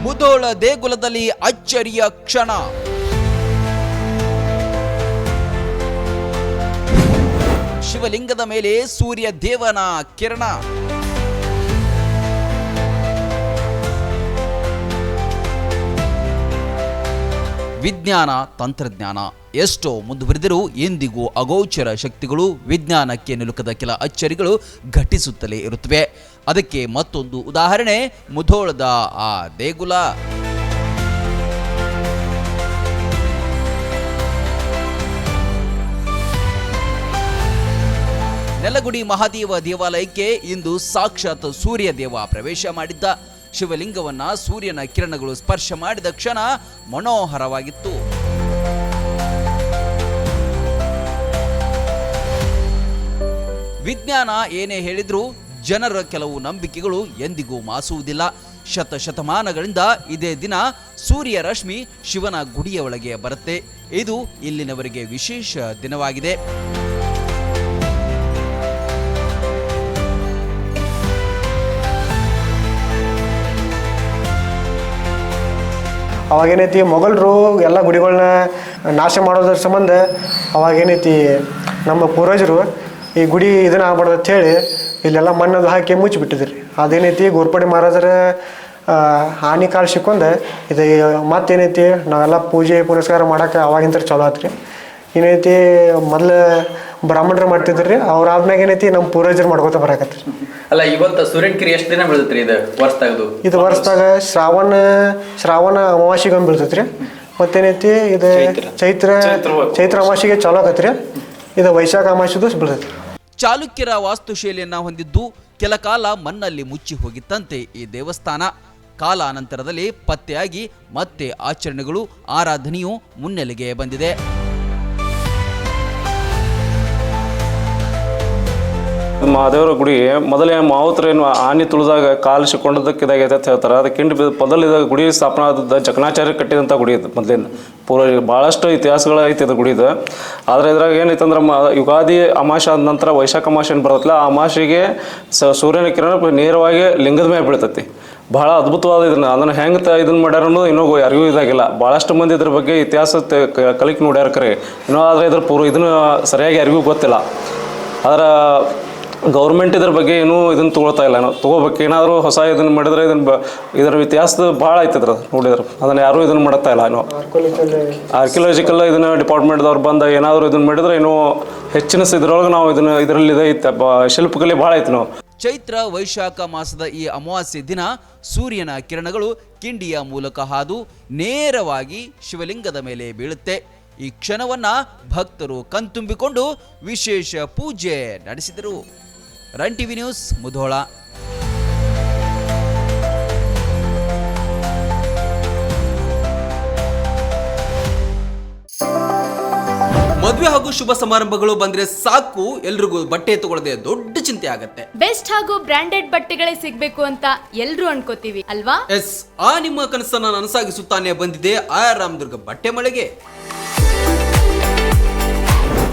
ಮುಧೋಳ ದೇಗುಲದಲ್ಲಿ ಅಚ್ಚರಿಯ ಕ್ಷಣ. ಶಿವಲಿಂಗದ ಮೇಲೆ ಸೂರ್ಯ ದೇವನ ಕಿರಣ. ವಿಜ್ಞಾನ ತಂತ್ರಜ್ಞಾನ ಎಷ್ಟೋ ಮುಂದುವರೆದರೂ ಎಂದಿಗೂ ಅಗೋಚರ ಶಕ್ತಿಗಳು, ವಿಜ್ಞಾನಕ್ಕೆ ನಿಲುಕದ ಕೆಲ ಅಚ್ಚರಿಗಳು ಘಟಿಸುತ್ತಲೇ ಇರುತ್ತವೆ. ಅದಕ್ಕೆ ಮತ್ತೊಂದು ಉದಾಹರಣೆ ಮುಧೋಳದ ಆ ದೇಗುಲ. ನೆಲಗುಡಿ ಮಹಾದೇವ ದೇವಾಲಯಕ್ಕೆ ಇಂದು ಸಾಕ್ಷಾತ್ ಸೂರ್ಯ ದೇವ ಪ್ರವೇಶ ಮಾಡಿದ್ದ. ಶಿವಲಿಂಗವನ್ನ ಸೂರ್ಯನ ಕಿರಣಗಳು ಸ್ಪರ್ಶ ಮಾಡಿದ ಕ್ಷಣ ಮನೋಹರವಾಗಿತ್ತು. ವಿಜ್ಞಾನ ಏನೇ ಹೇಳಿದ್ರೂ ಜನರ ಕೆಲವು ನಂಬಿಕೆಗಳು ಎಂದಿಗೂ ಮಾಸುವುದಿಲ್ಲ. ಶತಮಾನಗಳಿಂದ ಇದೇ ದಿನ ಸೂರ್ಯ ರಶ್ಮಿ ಶಿವನ ಗುಡಿಯ ಒಳಗೆ ಬರುತ್ತೆ. ಇದು ಇಲ್ಲಿನವರಿಗೆ ವಿಶೇಷ ದಿನವಾಗಿದೆ. ಅವಾಗೇನೈತಿ ಮೊಘಲರು ಎಲ್ಲ ಗುಡಿಗಳನ್ನ ನಾಶ ಮಾಡೋದ್ರ ಸಂಬಂಧ ಅವಾಗೇನೈತಿ ನಮ್ಮ ಪೂರ್ವಜರು ಈ ಗುಡಿ ಇದನ್ನ ಆಗ್ಬಾರ್ದು ಅಂಥೇಳಿ ಇಲ್ಲೆಲ್ಲ ಮಣ್ಣದು ಹಾಕಿ ಮುಚ್ಚಿಬಿಟ್ಟಿದ್ರಿ. ಅದೇನೈತಿ ಗೋರ್ಪಡೆ ಮಹಾರಾಜರ ಹಾನಿ ಕಾಲ ಸಿಕ್ಕೊಂಡೆ ಇದು ಮತ್ತೇನೈತಿ ನಾವೆಲ್ಲ ಪೂಜೆ ಪುನಸ್ಕಾರ ಮಾಡೋಕೆ ಅವಾಗಿಂತ ಚಲೋ ಆತ್ರಿ. ಏನೈತಿ ಮೊದಲು ಬ್ರಾಹ್ಮಣರು ಮಾಡ್ತಿದ್ರಿ, ಅವ್ರು ಆದ್ಮ್ಯಾಗ ಏನೈತಿ ನಮ್ಮ ಪೂರ್ವಜರು ಮಾಡ್ಕೋತ ಬರಾಕತ್ರಿ. ಅಲ್ಲ, ಇವತ್ತು ಸೂರ್ಯನಕಿರಿ ಎಷ್ಟು ದಿನ ಬೀಳ್ತೈತ್ರಿ ಇದು ವರ್ಷದಾಗ? ಶ್ರಾವಣ ಅಮಾವಾಸ್ಯೆಗೊಮ್ಮೆ ಬೀಳ್ತೈತ್ರಿ. ಮತ್ತೇನೈತಿ ಇದು ಚೈತ್ರ ಅಮಾವಾಸ್ಯೆಗೆ ಚಾಲೂ ಆಗತ್ರಿ. ಇದು ವೈಶಾಖ ಅಮಾವಾಸ್ಯೆದು ಬೀಳ್ತೈತಿ. ಚಾಲುಕ್ಯರ ವಾಸ್ತುಶೈಲಿಯನ್ನ ಹೊಂದಿದ್ದು ಕೆಲ ಕಾಲ ಮಣ್ಣಲ್ಲಿ ಮುಚ್ಚಿ ಹೋಗಿತ್ತಂತೆ ಈ ದೇವಸ್ಥಾನ. ಕಾಲಾನಂತರದಲ್ಲಿ ಪತ್ತೆಯಾಗಿ ಮತ್ತೆ ಆಚರಣೆಗಳು, ಆರಾಧನೆಯು ಮುನ್ನೆಲೆಗೆ ಬಂದಿದೆ. ಮಹಾದೇವರ ಗುಡಿ ಮೊದಲೇ ಮಾವುತರೇನು ಆನೆ ತುಳಿದಾಗ ಕಾಲು ಸಿಕ್ಕೊಂಡದಕ್ಕೆ ಇದಾಗೈತೆ ಅಂತ ಹೇಳ್ತಾರೆ. ಅದಕ್ಕೆ ಮೊದಲಿದ ಗುಡಿ ಸ್ಥಾಪನಾ ಆದದ್ದು ಜಕಣಾಚಾರ್ಯ ಕಟ್ಟಿದಂಥ ಗುಡಿ ಇದು. ಮೊದಲಿಂದ ಪೂರ್ವ ಭಾಳಷ್ಟು ಇತಿಹಾಸಗಳು ಐತಿ ಇದು ಗುಡಿದು. ಆದರೆ ಇದ್ರಾಗ ಏನೈತೆ ಅಂದ್ರೆ ಯುಗಾದಿ ಅಮಾವಾಸ್ಯೆ ಆದ ನಂತರ ವೈಶಾಖ ಅಮಾವಾಸ್ಯೆ ಏನು ಬರುತ್ತಲ್ಲ, ಆ ಅಮಾವಾಸ್ಯೆಗೆ ಸೂರ್ಯನ ಕಿರಣ ನೇರವಾಗಿ ಲಿಂಗದ ಮೇಲೆ ಬೀಳ್ತೈತಿ. ಭಾಳ ಅದ್ಭುತವಾದ ಅದನ್ನು ಹೆಂಗೆ ಇದನ್ನು ಮಾಡ್ಯಾರ ಅನ್ನೋದು ಇನ್ನೂ ಯಾರಿಗೂ ಇದಾಗಿಲ್ಲ. ಭಾಳಷ್ಟು ಮಂದಿ ಇದ್ರ ಬಗ್ಗೆ ಇತಿಹಾಸ ಕಲಿಕೆ ನೋಡ್ಯಾರ ಕರೆ ಇನ್ನೂ. ಆದರೆ ಇದ್ರ ಇದನ್ನು ಸರಿಯಾಗಿ ಯಾರಿಗೂ ಗೊತ್ತಿಲ್ಲ. ಅದರ ಗೌರ್ಮೆಂಟ್ ಇದ್ರ ಬಗ್ಗೆ ಏನೂ ಇದನ್ನು ತೊಗೊಳ್ತಾ ಇಲ್ಲ. ನಾವು ತೊಗೋಬೇಕು, ಏನಾದರೂ ಹೊಸ ಇದನ್ನು ಮಾಡಿದ್ರೆ ಇದರ ಇತಿಹಾಸದ ಭಾಳ ಐತಿದ್ರ ನೋಡಿದ್ರೆ ಅದನ್ನು ಯಾರೂ ಇದನ್ನು ಮಾಡ್ತಾ ಇಲ್ಲ. ಏನೋ ಆರ್ಕಿಯಾಲಜಿಕಲ್ ಇದನ್ನು ಡಿಪಾರ್ಟ್ಮೆಂಟ್ದವ್ರು ಬಂದು ಏನಾದರೂ ಇದನ್ನು ಮಾಡಿದ್ರೆ ಇನ್ನೂ ಹೆಚ್ಚಿನ ಇದ್ರೊಳಗೆ ನಾವು ಇದರಲ್ಲಿ ಐತೆ ಶಿಲ್ಪಕಲೆ ಭಾಳ ಐತಿ. ನಾವು ಚೈತ್ರ ವೈಶಾಖ ಮಾಸದ ಈ ಅಮಾವಾಸ್ಯೆ ದಿನ ಸೂರ್ಯನ ಕಿರಣಗಳು ಕಿಂಡಿಯ ಮೂಲಕ ಹಾದು ನೇರವಾಗಿ ಶಿವಲಿಂಗದ ಮೇಲೆ ಬೀಳುತ್ತೆ. ಈ ಕ್ಷಣವನ್ನ ಭಕ್ತರು ಕಣ್ತುಂಬಿಕೊಂಡು ವಿಶೇಷ ಪೂಜೆ ನಡೆಸಿದರು. Run TV news, Mudhol. ಮದುವೆ ಹಾಗೂ ಶುಭ ಸಮಾರಂಭಗಳು ಬಂದ್ರೆ ಸಾಕು, ಎಲ್ರಿಗೂ ಬಟ್ಟೆ ತಗೊಳ್ಳದೆ ದೊಡ್ಡ ಚಿಂತೆ ಆಗತ್ತೆ. ಬೆಸ್ಟ್ ಹಾಗೂ ಬ್ರಾಂಡೆಡ್ ಬಟ್ಟೆಗಳೇ ಸಿಗ್ಬೇಕು ಅಂತ ಎಲ್ರು ಅನ್ಕೋತೀವಿ ಅಲ್ವಾ? ಎಸ್, ಆ ನಿಮ್ಮ ಕನಸನ್ನ ನನಸಾಗಿಸುತ್ತಾನೆ ಬಂದಿದೆ ಆರ್ ರಾಮದುರ್ಗ ಬಟ್ಟೆ ಮಳೆಗೆ.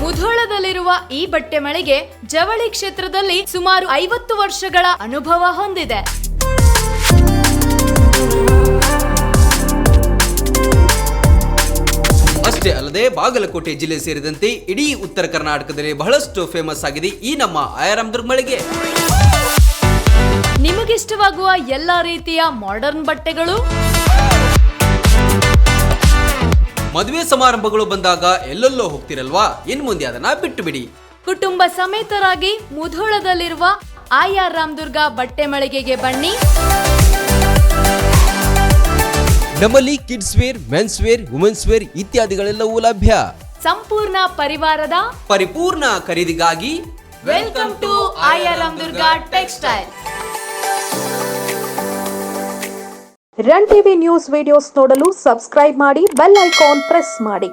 ಮುಧೋಳದಲ್ಲಿರುವ ಈ ಬಟ್ಟೆ ಮಳಿಗೆ ಜವಳಿ ಕ್ಷೇತ್ರದಲ್ಲಿ ಸುಮಾರು 50 ವರ್ಷಗಳ ಅನುಭವ ಹೊಂದಿದೆ. ಅಷ್ಟೇ ಅಲ್ಲದೆ ಬಾಗಲಕೋಟೆ ಜಿಲ್ಲೆ ಸೇರಿದಂತೆ ಇಡೀ ಉತ್ತರ ಕರ್ನಾಟಕದಲ್ಲಿ ಬಹಳಷ್ಟು ಫೇಮಸ್ ಆಗಿದೆ ಈ ನಮ್ಮ ಆಯರಾಮದುರ್ಗ ಮಳಿಗೆ. ನಿಮಗಿಷ್ಟವಾಗುವ ಎಲ್ಲಾ ರೀತಿಯ ಮಾಡರ್ನ್ ಬಟ್ಟೆಗಳು, ಮದುವೆ ಸಮಾರಂಭಗಳು ಬಂದಾಗ ಎಲ್ಲೆಲ್ಲೋ ಹೋಗ್ತಿರಲ್ವಾ, ಇನ್ ಮುಂದೆ ಅದನ್ನ ಬಿಟ್ಟು ಬಿಡಿ. ಕುಟುಂಬ ಸಮೇತರಾಗಿ ಮುಧೋಳದಲ್ಲಿರುವ ಆರ್ ರಾಮದುರ್ಗ ಬಟ್ಟೆ ಮಳಿಗೆಗೆ ಬನ್ನಿ. ನಮ್ಮಲ್ಲಿ kids wear, men's wear, women's wear ಇತ್ಯಾದಿಗಳೆಲ್ಲವೂ ಲಭ್ಯ. ಸಂಪೂರ್ಣ ಪರಿವಾರದ ಪರಿಪೂರ್ಣ ಖರೀದಿಗಾಗಿ welcome to R Ramdurg textile. Run TV news videos ನೋಡಲು ಸಬ್ಸ್ಕ್ರೈಬ್ ಮಾಡಿ, ಬೆಲ್ ಐಕಾನ್ ಪ್ರೆಸ್ ಮಾಡಿ.